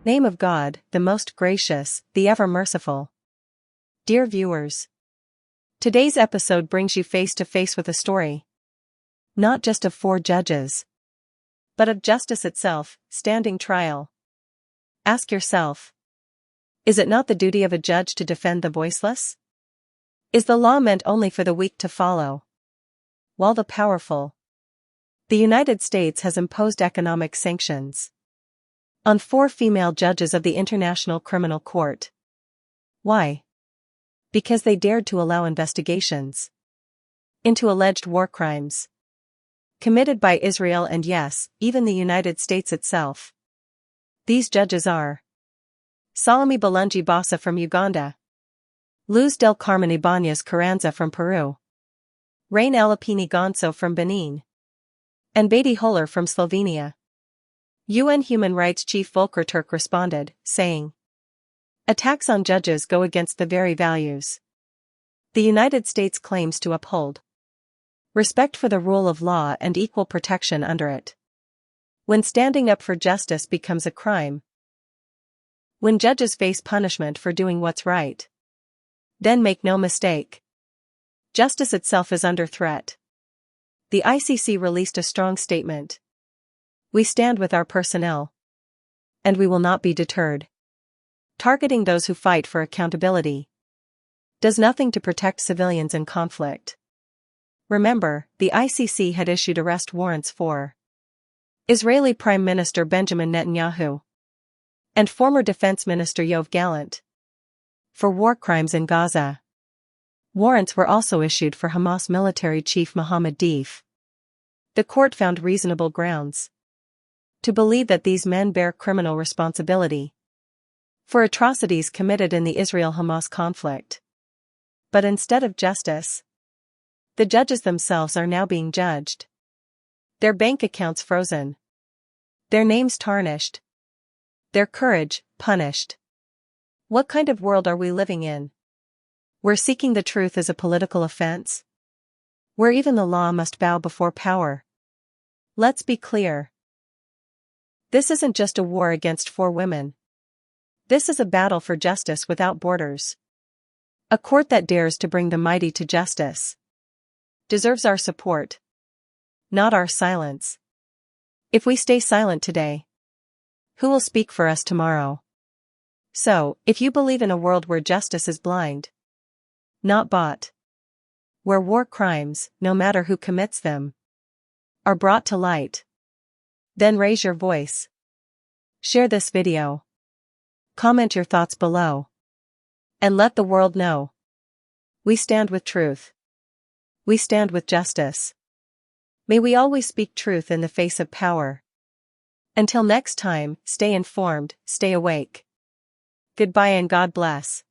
Name of God, the most gracious, the ever merciful. Dear viewers, today's episode brings you face to face with a story. Not just of 4 judges, but of justice itself, standing trial. Ask yourself, is it not the duty of a judge to defend the voiceless? Is the law meant only for the weak to follow, while the powerful? The United States has imposed economic sanctions on 4 female judges of the International Criminal Court. Why? Because they dared to allow investigations into alleged war crimes committed by Israel and, yes, even the United States itself. These judges are Salome Balungi Bassa from Uganda, Luz del Carmen Ibanez Carranza from Peru, Rain Alapini Gonzo from Benin, and Beatty Holler from Slovenia. UN Human Rights Chief Volker Turk responded, saying, "Attacks on judges go against the very values the United States claims to uphold. Respect for the rule of law and equal protection under it. When standing up for justice becomes a crime, when judges face punishment for doing what's right, then make no mistake, justice itself is under threat." The ICC released a strong statement. "We stand with our personnel, and we will not be deterred." Targeting those who fight for accountability does nothing to protect civilians in conflict. Remember, the ICC had issued arrest warrants for Israeli Prime Minister Benjamin Netanyahu and former Defense Minister Yoav Gallant for war crimes in Gaza. Warrants were also issued for Hamas military chief Mohammed Deif. The court found reasonable grounds to believe that these men bear criminal responsibility for atrocities committed in the Israel-Hamas conflict. But instead of justice, the judges themselves are now being judged. Their bank accounts frozen, their names tarnished, their courage punished. What kind of world are we living in, where seeking the truth is a political offense? Where even the law must bow before power? Let's be clear. This isn't just a war against 4 women. This is a battle for justice without borders. A court that dares to bring the mighty to justice deserves our support, not our silence. If we stay silent today, who will speak for us tomorrow? So, if you believe in a world where justice is blind, not bought, where war crimes, no matter who commits them, are brought to light, then raise your voice. Share this video. Comment your thoughts below. And let the world know. We stand with truth. We stand with justice. May we always speak truth in the face of power. Until next time, stay informed, stay awake. Goodbye and God bless.